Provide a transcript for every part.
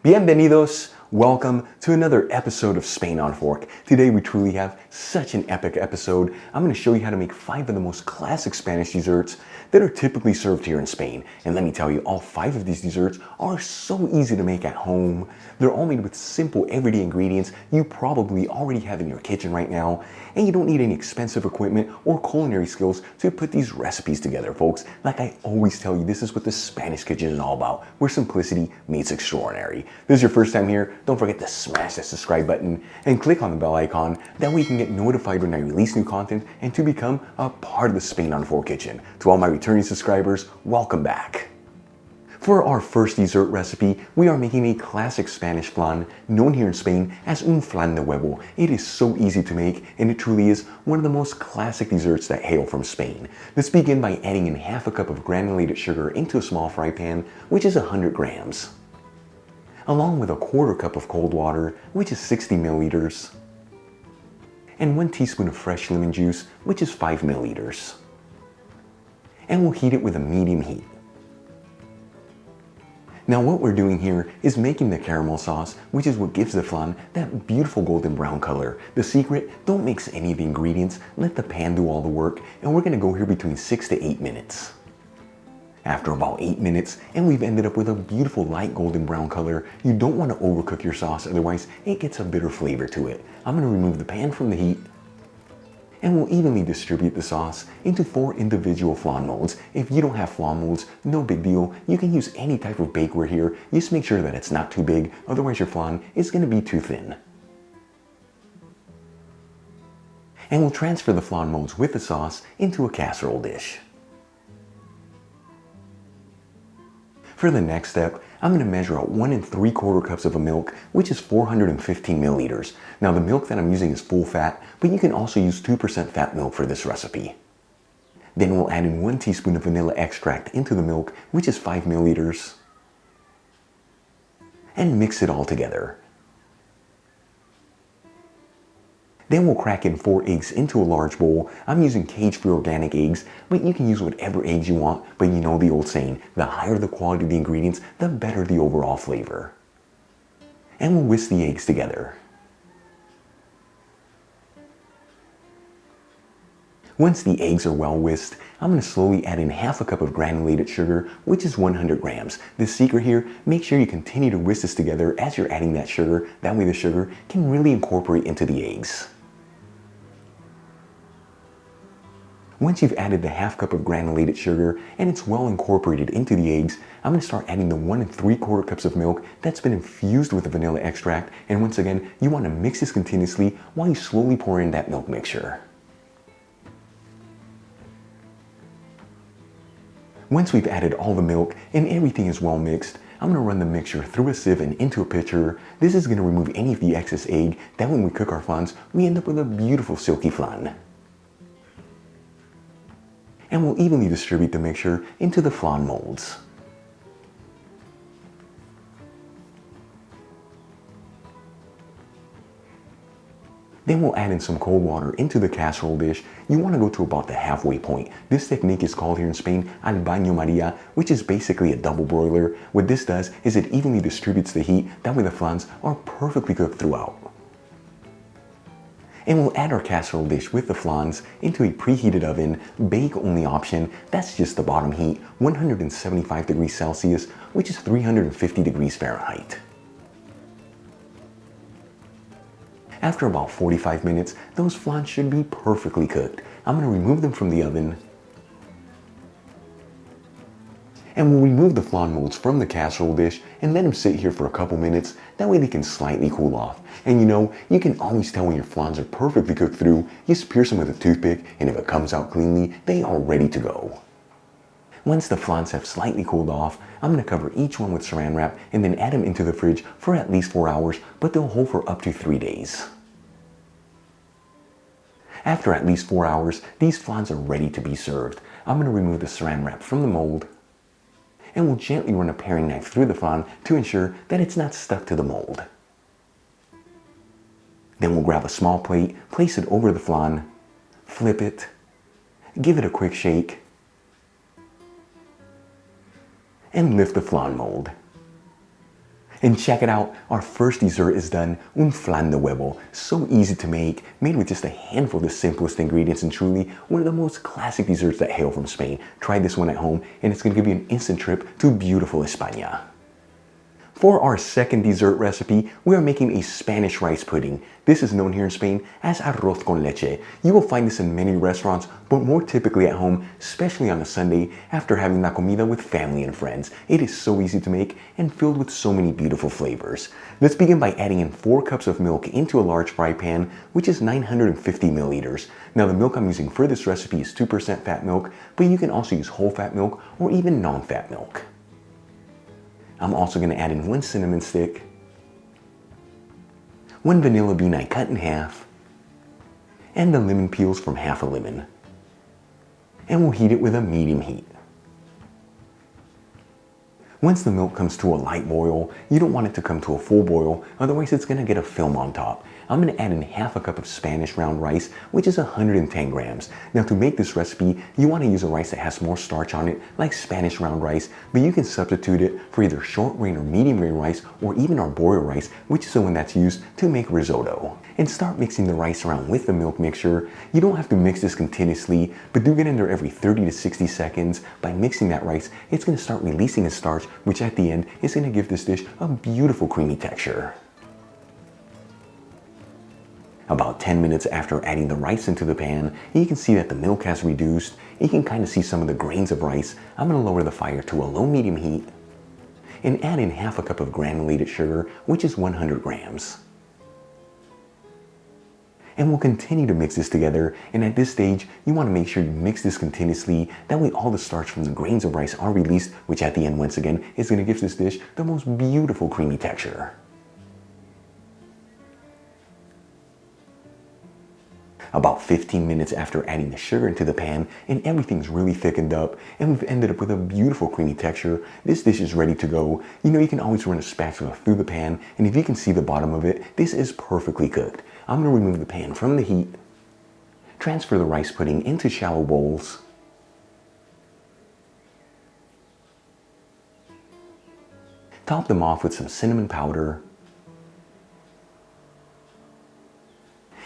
Bienvenidos! Welcome to another episode of Spain on Fork. Today we truly have such an epic episode. I'm going to show you how to make 5 of the most classic Spanish desserts that are typically served here in Spain. And let me tell you, all 5 of these desserts are so easy to make at home. They're all made with simple everyday ingredients you probably already have in your kitchen right now. And you don't need any expensive equipment or culinary skills to put these recipes together, folks. Like I always tell you, this is what the Spanish kitchen is all about, where simplicity meets extraordinary. If this is your first time here, don't forget to smash that subscribe button and click on the bell icon. That way you can get notified when I release new content and to become a part of the Spain on Fork kitchen. To all my returning subscribers, welcome back. For our first dessert recipe, we are making a classic Spanish flan known here in Spain as un flan de huevo. It is so easy to make, and it truly is one of the most classic desserts that hail from Spain. Let's begin by adding in half a cup of granulated sugar into a small fry pan, which is 100 grams, along with a quarter cup of cold water, which is 60 milliliters, and 1 teaspoon of fresh lemon juice, which is 5 milliliters. And we'll heat it with a medium heat. Now what we're doing here is making the caramel sauce, which is what gives the flan that beautiful golden brown color. The secret, don't mix any of the ingredients, let the pan do all the work, and we're going to go here between 6 to 8 minutes. After about 8 minutes, and we've ended up with a beautiful light golden brown color, you don't want to overcook your sauce, otherwise it gets a bitter flavor to it. I'm going to remove the pan from the heat, and we'll evenly distribute the sauce into 4 individual flan molds. If you don't have flan molds, no big deal. You can use any type of bakeware here. Just make sure that it's not too big, otherwise your flan is going to be too thin. And we'll transfer the flan molds with the sauce into a casserole dish. For the next step, I'm going to measure out 1 3/4 cups of milk, which is 415 milliliters. Now the milk that I'm using is full fat, but you can also use 2% fat milk for this recipe. Then we'll add in 1 teaspoon of vanilla extract into the milk, which is 5 milliliters, and mix it all together. Then we'll crack in 4 eggs into a large bowl. I'm using cage-free organic eggs, but you can use whatever eggs you want. But you know the old saying, the higher the quality of the ingredients, the better the overall flavor. And we'll whisk the eggs together. Once the eggs are well whisked, I'm going to slowly add in half a cup of granulated sugar, which is 100 grams. The secret here, make sure you continue to whisk this together as you're adding that sugar. That way the sugar can really incorporate into the eggs. Once you've added the half cup of granulated sugar and it's well incorporated into the eggs, I'm going to start adding the 1 3/4 cups of milk that's been infused with the vanilla extract. And once again, you want to mix this continuously while you slowly pour in that milk mixture. Once we've added all the milk and everything is well mixed, I'm going to run the mixture through a sieve and into a pitcher. This is going to remove any of the excess egg. That when we cook our flans, we end up with a beautiful silky flan. And we'll evenly distribute the mixture into the flan molds. Then we'll add in some cold water into the casserole dish. You want to go to about the halfway point. This technique is called here in Spain al baño María, which is basically a double broiler. What this does is it evenly distributes the heat, that way the flans are perfectly cooked throughout. And we'll add our casserole dish with the flans into a preheated oven, bake only option. That's just the bottom heat, 175 degrees Celsius, which is 350 degrees Fahrenheit. After about 45 minutes, those flans should be perfectly cooked. I'm going to remove them from the oven. And we'll remove the flan molds from the casserole dish and let them sit here for a couple minutes. That way they can slightly cool off. And you know, you can always tell when your flans are perfectly cooked through. You just pierce them with a toothpick, and if it comes out cleanly, they are ready to go. Once the flans have slightly cooled off, I'm going to cover each one with saran wrap and then add them into the fridge for at least 4 hours, but they'll hold for up to 3 days. After at least 4 hours, these flans are ready to be served. I'm going to remove the saran wrap from the mold, and we'll gently run a paring knife through the flan to ensure that it's not stuck to the mold. Then we'll grab a small plate, place it over the flan, flip it, give it a quick shake, and lift the flan mold. And check it out, our first dessert is done, un flan de huevo. So easy to make, made with just a handful of the simplest ingredients and truly one of the most classic desserts that hail from Spain. Try this one at home and it's going to give you an instant trip to beautiful España. For our second dessert recipe, we are making a Spanish rice pudding. This is known here in Spain as arroz con leche. You will find this in many restaurants, but more typically at home, especially on a Sunday after having la comida with family and friends. It is so easy to make and filled with so many beautiful flavors. Let's begin by adding in 4 cups of milk into a large fry pan, which is 950 milliliters. Now the milk I'm using for this recipe is 2% fat milk, but you can also use whole fat milk or even non-fat milk. I'm also going to add in 1 cinnamon stick, 1 vanilla bean I cut in half, and the lemon peels from half a lemon. And we'll heat it with a medium heat. Once the milk comes to a light boil, you don't want it to come to a full boil, otherwise it's going to get a film on top. I'm going to add in half a cup of Spanish round rice, which is 110 grams. Now to make this recipe, you want to use a rice that has more starch on it, like Spanish round rice, but you can substitute it for either short grain or medium grain rice, or even arborio rice, which is the one that's used to make risotto. And start mixing the rice around with the milk mixture. You don't have to mix this continuously, but do get in there every 30 to 60 seconds. By mixing that rice, it's going to start releasing its starch, which at the end is going to give this dish a beautiful creamy texture. About 10 minutes after adding the rice into the pan, you can see that the milk has reduced. You can kind of see some of the grains of rice. I'm going to lower the fire to a low-medium heat and add in half a cup of granulated sugar, which is 100 grams. And we'll continue to mix this together, and at this stage, you want to make sure you mix this continuously. That way all the starch from the grains of rice are released, which at the end, once again, is going to give this dish the most beautiful creamy texture. About 15 minutes after adding the sugar into the pan and everything's really thickened up and we've ended up with a beautiful creamy texture, this dish is ready to go. You know, you can always run a spatula through the pan, and if you can see the bottom of it, this is perfectly cooked. I'm going to remove the pan from the heat, transfer the rice pudding into shallow bowls, top them off with some cinnamon powder,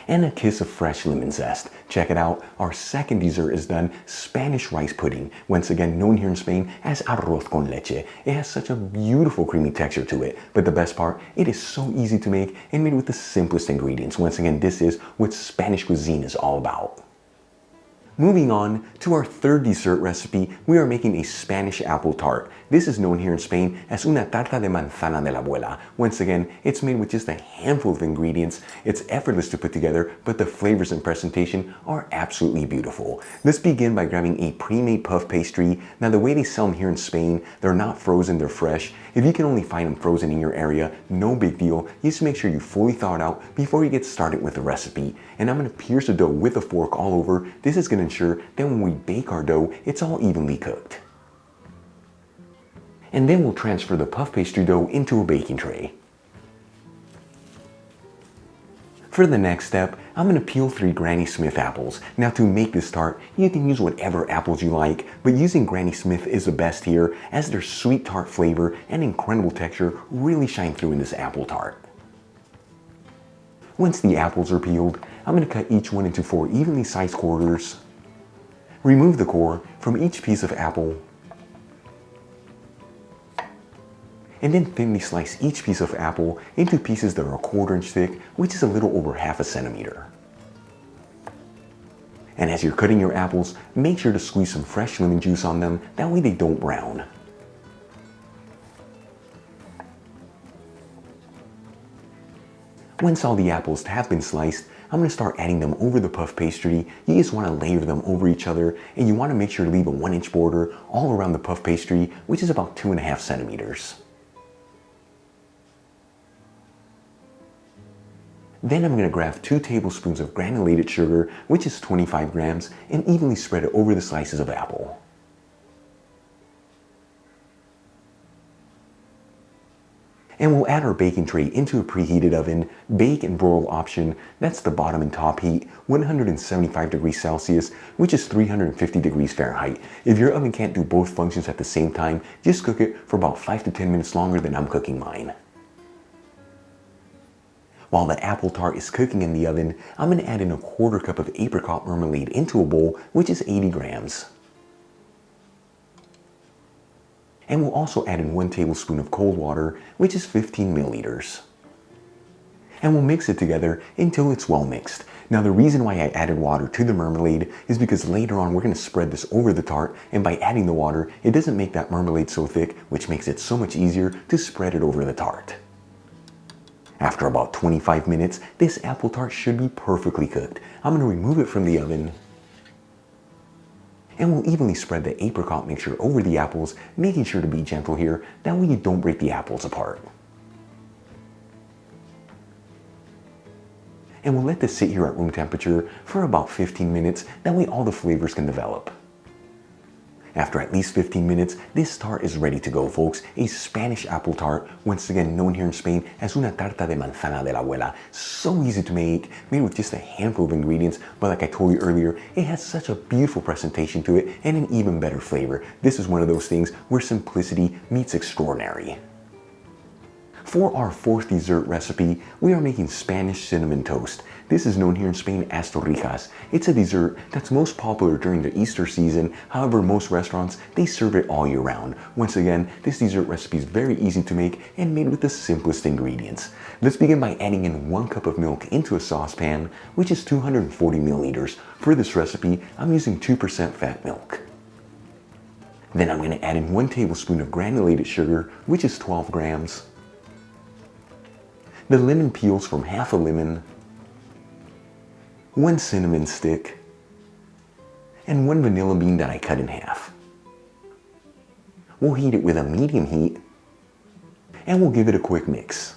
and a kiss of fresh lemon zest. Check it out, our second dessert is done, Spanish rice pudding. Once again, known here in Spain as arroz con leche. It has such a beautiful creamy texture to it, but the best part, it is so easy to make and made with the simplest ingredients. Once again, this is what Spanish cuisine is all about. Moving on to our third dessert recipe, we are making a Spanish apple tart. This is known here in Spain as una tarta de manzana de la abuela. Once again, it's made with just a handful of ingredients. It's effortless to put together, but the flavors and presentation are absolutely beautiful. Let's begin by grabbing a pre-made puff pastry. Now the way they sell them here in Spain, they're not frozen, they're fresh. If you can only find them frozen in your area, no big deal. You just make sure you fully thaw it out before you get started with the recipe. And I'm going to pierce the dough with a fork all over. This is going to ensure that when we bake our dough, it's all evenly cooked. And then we'll transfer the puff pastry dough into a baking tray. For the next step, I'm going to peel 3 Granny Smith apples. Now to make this tart, you can use whatever apples you like, but using Granny Smith is the best here as their sweet tart flavor and incredible texture really shine through in this apple tart. Once the apples are peeled, I'm going to cut each one into 4 evenly sized quarters. Remove the core from each piece of apple, and then thinly slice each piece of apple into pieces that are 1/4 inch thick, which is a little over 1/2 centimeter. And as you're cutting your apples, make sure to squeeze some fresh lemon juice on them, that way they don't brown. Once all the apples have been sliced, I'm going to start adding them over the puff pastry. You just want to layer them over each other, and you want to make sure to leave a 1-inch border all around the puff pastry, which is about 2.5 centimeters. Then I'm going to grab 2 tablespoons of granulated sugar, which is 25 grams, and evenly spread it over the slices of apple. And we'll add our baking tray into a preheated oven, bake and broil option, that's the bottom and top heat, 175 degrees Celsius, which is 350 degrees Fahrenheit. If your oven can't do both functions at the same time, just cook it for about 5 to 10 minutes longer than I'm cooking mine. While the apple tart is cooking in the oven, I'm going to add in a quarter cup of apricot marmalade into a bowl, which is 80 grams. And we'll also add in 1 tablespoon of cold water, which is 15 milliliters. And we'll mix it together until it's well mixed. Now the reason why I added water to the marmalade is because later on we're going to spread this over the tart, and by adding the water, it doesn't make that marmalade so thick, which makes it so much easier to spread it over the tart. After about 25 minutes, this apple tart should be perfectly cooked. I'm going to remove it from the oven, and we'll evenly spread the apricot mixture over the apples, making sure to be gentle here, that way you don't break the apples apart. And we'll let this sit here at room temperature for about 15 minutes, that way all the flavors can develop. After at least 15 minutes, this tart is ready to go, folks. A Spanish apple tart, once again known here in Spain as una tarta de manzana de la abuela. So easy to make, made with just a handful of ingredients, but like I told you earlier, it has such a beautiful presentation to it and an even better flavor. This is one of those things where simplicity meets extraordinary. For our fourth dessert recipe, we are making Spanish cinnamon toast. This is known here in Spain as torrijas. It's a dessert that's most popular during the Easter season. However, most restaurants, they serve it all year round. Once again, this dessert recipe is very easy to make and made with the simplest ingredients. Let's begin by adding in 1 cup of milk into a saucepan, which is 240 milliliters. For this recipe, I'm using 2% fat milk. Then I'm going to add in 1 tablespoon of granulated sugar, which is 12 grams. The lemon peels from half a lemon, 1 cinnamon stick, and 1 vanilla bean that I cut in half. We'll heat it with a medium heat, and we'll give it a quick mix.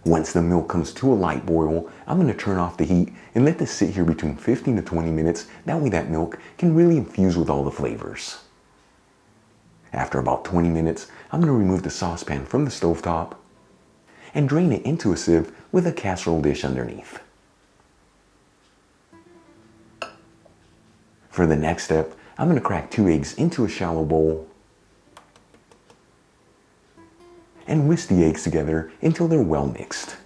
Once the milk comes to a light boil, I'm going to turn off the heat and let this sit here between 15 to 20 minutes. That way that milk can really infuse with all the flavors. After about 20 minutes, I'm going to remove the saucepan from the stovetop and drain it into a sieve with a casserole dish underneath. For the next step, I'm going to crack 2 eggs into a shallow bowl and whisk the eggs together until they're well mixed.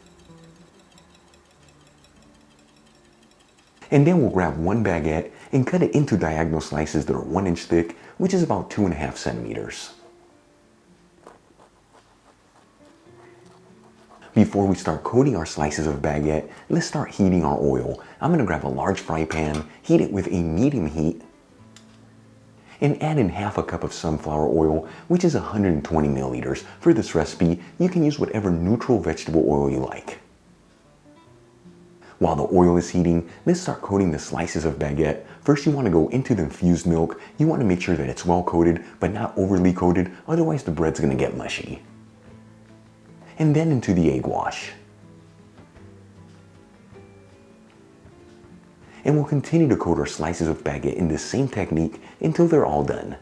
And then we'll grab 1 baguette and cut it into diagonal slices that are 1 inch thick, which is about 2.5 centimeters. Before we start coating our slices of baguette, let's start heating our oil. I'm going to grab a large fry pan, heat it with a medium heat, and add in half a cup of sunflower oil, which is 120 milliliters. For this recipe, you can use whatever neutral vegetable oil you like. While the oil is heating, let's start coating the slices of baguette. First, you want to go into the infused milk. You want to make sure that it's well coated, but not overly coated, otherwise the bread's going to get mushy. And then into the egg wash. And we'll continue to coat our slices of baguette in this same technique until they're all done.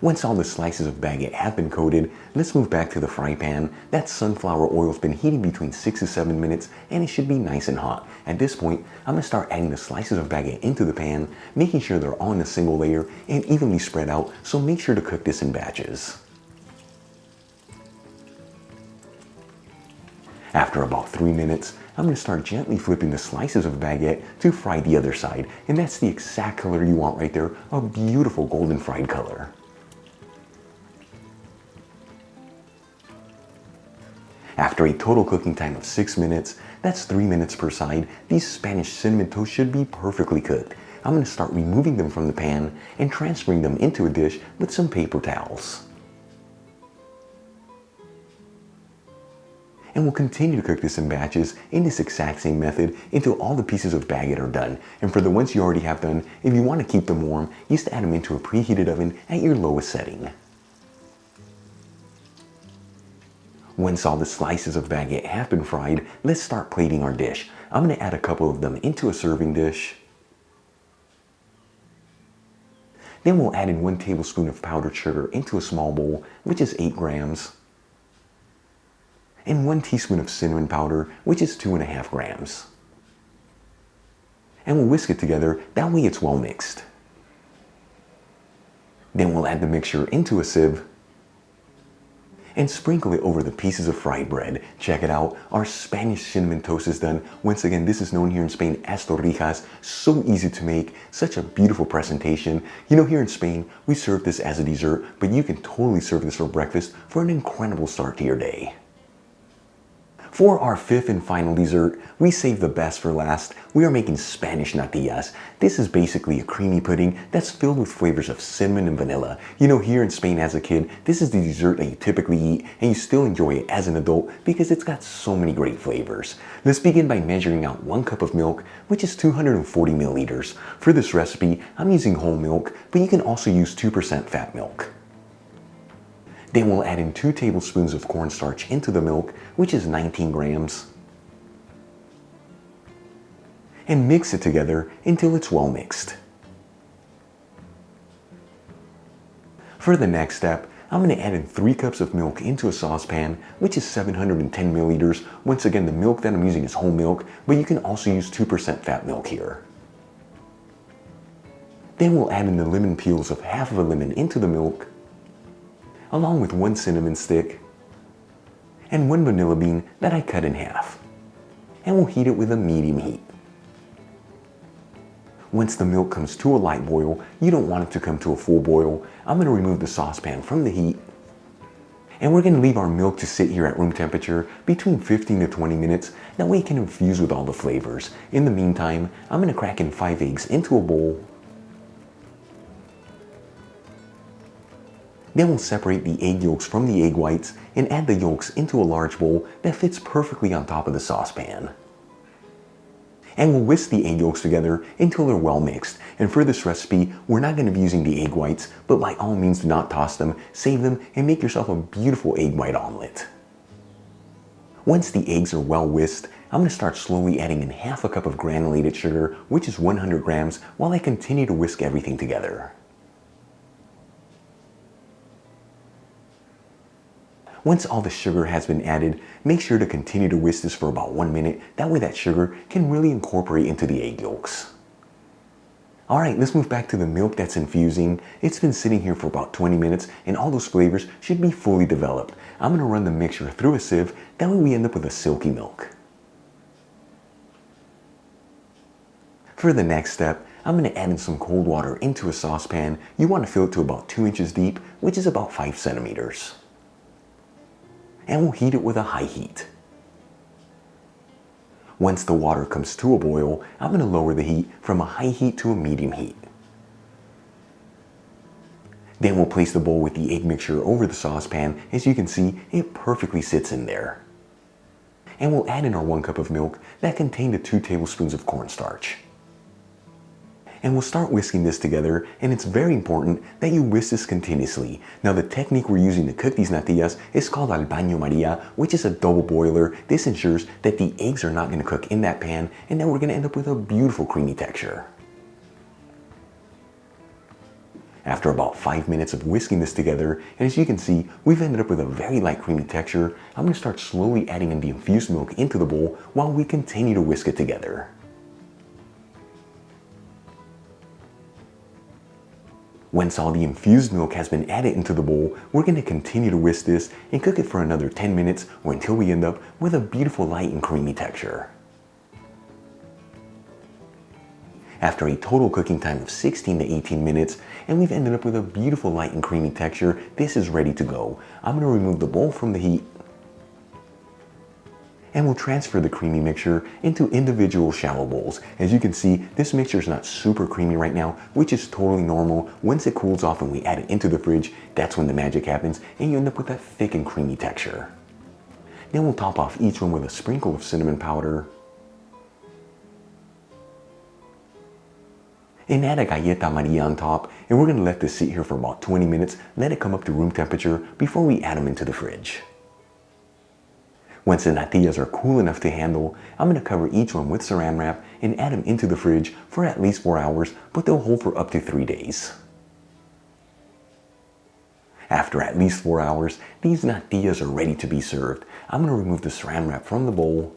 Once all the slices of baguette have been coated, let's move back to the fry pan. That sunflower oil's been heating between 6 to 7 minutes, and it should be nice and hot. At this point, I'm going to start adding the slices of baguette into the pan, making sure they're all in a single layer and evenly spread out, so make sure to cook this in batches. After about 3 minutes, I'm going to start gently flipping the slices of baguette to fry the other side, and that's the exact color you want right there, a beautiful golden fried color. After a total cooking time of 6 minutes, that's 3 minutes per side, these Spanish cinnamon toast should be perfectly cooked. I'm going to start removing them from the pan and transferring them into a dish with some paper towels. And we'll continue to cook this in batches in this exact same method until all the pieces of baguette are done. And for the ones you already have done, if you want to keep them warm, just add them into a preheated oven at your lowest setting. Once all the slices of baguette have been fried, let's start plating our dish. I'm going to add a couple of them into a serving dish. Then we'll add in 1 tablespoon of powdered sugar into a small bowl, which is 8 grams. And 1 teaspoon of cinnamon powder, which is 2.5 grams. And we'll whisk it together, that way it's well mixed. Then we'll add the mixture into a sieve and sprinkle it over the pieces of fried bread. Check it out, our Spanish cinnamon toast is done. Once again, this is known here in Spain as torrijas. So easy to make, such a beautiful presentation. You know, here in Spain, we serve this as a dessert, but you can totally serve this for breakfast for an incredible start to your day. For our fifth and final dessert, we saved the best for last. We are making Spanish natillas. This is basically a creamy pudding that's filled with flavors of cinnamon and vanilla. You know, here in Spain as a kid, this is the dessert that you typically eat and you still enjoy it as an adult because it's got so many great flavors. Let's begin by measuring out 1 cup of milk, which is 240 milliliters. For this recipe, I'm using whole milk, but you can also use 2% fat milk. Then we'll add in 2 tablespoons of cornstarch into the milk, which is 19 grams. And mix it together until it's well mixed. For the next step, I'm going to add in 3 cups of milk into a saucepan, which is 710 milliliters. Once again, the milk that I'm using is whole milk, but you can also use 2% fat milk here. Then we'll add in the lemon peels of half of a lemon into the milk, along with 1 cinnamon stick and 1 vanilla bean that I cut in half. And we'll heat it with a medium heat. Once the milk comes to a light boil, you don't want it to come to a full boil, I'm going to remove the saucepan from the heat. And we're going to leave our milk to sit here at room temperature between 15 to 20 minutes. That way it can infuse with all the flavors. In the meantime, I'm going to crack in 5 eggs into a bowl. Then we'll separate the egg yolks from the egg whites and add the yolks into a large bowl that fits perfectly on top of the saucepan. And we'll whisk the egg yolks together until they're well mixed. And for this recipe, we're not going to be using the egg whites, but by all means do not toss them, save them, and make yourself a beautiful egg white omelet. Once the eggs are well whisked, I'm going to start slowly adding in half a cup of granulated sugar, which is 100 grams, while I continue to whisk everything together. Once all the sugar has been added, make sure to continue to whisk this for about 1 minute. That way that sugar can really incorporate into the egg yolks. Alright, let's move back to the milk that's infusing. It's been sitting here for about 20 minutes and all those flavors should be fully developed. I'm going to run the mixture through a sieve. That way we end up with a silky milk. For the next step, I'm going to add in some cold water into a saucepan. You want to fill it to about 2 inches deep, which is about 5 centimeters. And we'll heat it with a high heat. Once the water comes to a boil, I'm going to lower the heat from a high heat to a medium heat. Then we'll place the bowl with the egg mixture over the saucepan. As you can see, it perfectly sits in there. And we'll add in our 1 cup of milk that contained the 2 tablespoons of cornstarch. And we'll start whisking this together, and it's very important that you whisk this continuously. Now the technique we're using to cook these natillas is called al baño María, which is a double boiler. This ensures that the eggs are not going to cook in that pan, and then we're going to end up with a beautiful creamy texture. After about 5 minutes of whisking this together, and as you can see, we've ended up with a very light creamy texture. I'm going to start slowly adding in the infused milk into the bowl while we continue to whisk it together. Once all the infused milk has been added into the bowl, we're going to continue to whisk this and cook it for another 10 minutes or until we end up with a beautiful light and creamy texture. After a total cooking time of 16 to 18 minutes, and we've ended up with a beautiful light and creamy texture, this is ready to go. I'm going to remove the bowl from the heat, and we'll transfer the creamy mixture into individual shallow bowls. As you can see, this mixture is not super creamy right now, which is totally normal. Once it cools off and we add it into the fridge, that's when the magic happens and you end up with that thick and creamy texture. Then we'll top off each one with a sprinkle of cinnamon powder and add a galleta Maria on top, and we're going to let this sit here for about 20 minutes, let it come up to room temperature before we add them into the fridge. Once the natillas are cool enough to handle, I'm going to cover each one with saran wrap and add them into the fridge for at least 4 hours, but they'll hold for up to 3 days. After at least 4 hours, these natillas are ready to be served. I'm going to remove the saran wrap from the bowl,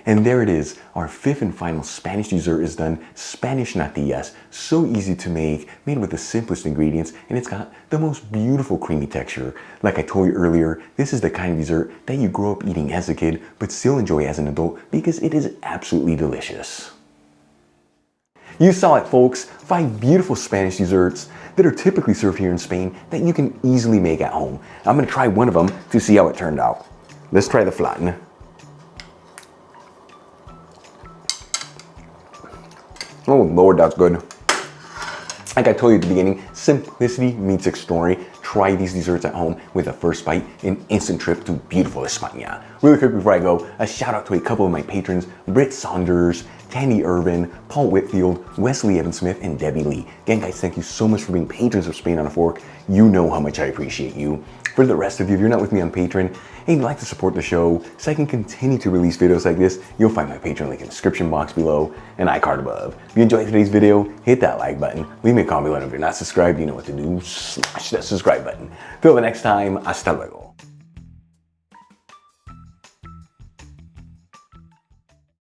And there it is, our fifth and final Spanish dessert is done. Spanish natillas, so easy to make, made with the simplest ingredients, and it's got the most beautiful creamy texture. Like I told you earlier, this is the kind of dessert that you grow up eating as a kid, but still enjoy as an adult because it is absolutely delicious. You saw it, folks, 5 beautiful Spanish desserts that are typically served here in Spain that you can easily make at home. I'm gonna try one of them to see how it turned out. Let's try the flan. Oh Lord, that's good. Like I told you at the beginning, simplicity meets extraordinary. Try these desserts at home with a first bite, an instant trip to beautiful España. Really quick before I go, a shout out to a couple of my patrons, Britt Saunders, Tandy Irvin, Paul Whitfield, Wesley Evan Smith, and Debbie Lee. Again guys, thank you so much for being patrons of Spain on a Fork. You know how much I appreciate you. For the rest of you, if you're not with me on Patreon and you'd like to support the show so I can continue to release videos like this, you'll find my Patreon link in the description box below and iCard above. If you enjoyed today's video, hit that like button, leave me a comment below. If you're not subscribed, you know what to do, smash that subscribe button. Till the next time, hasta luego.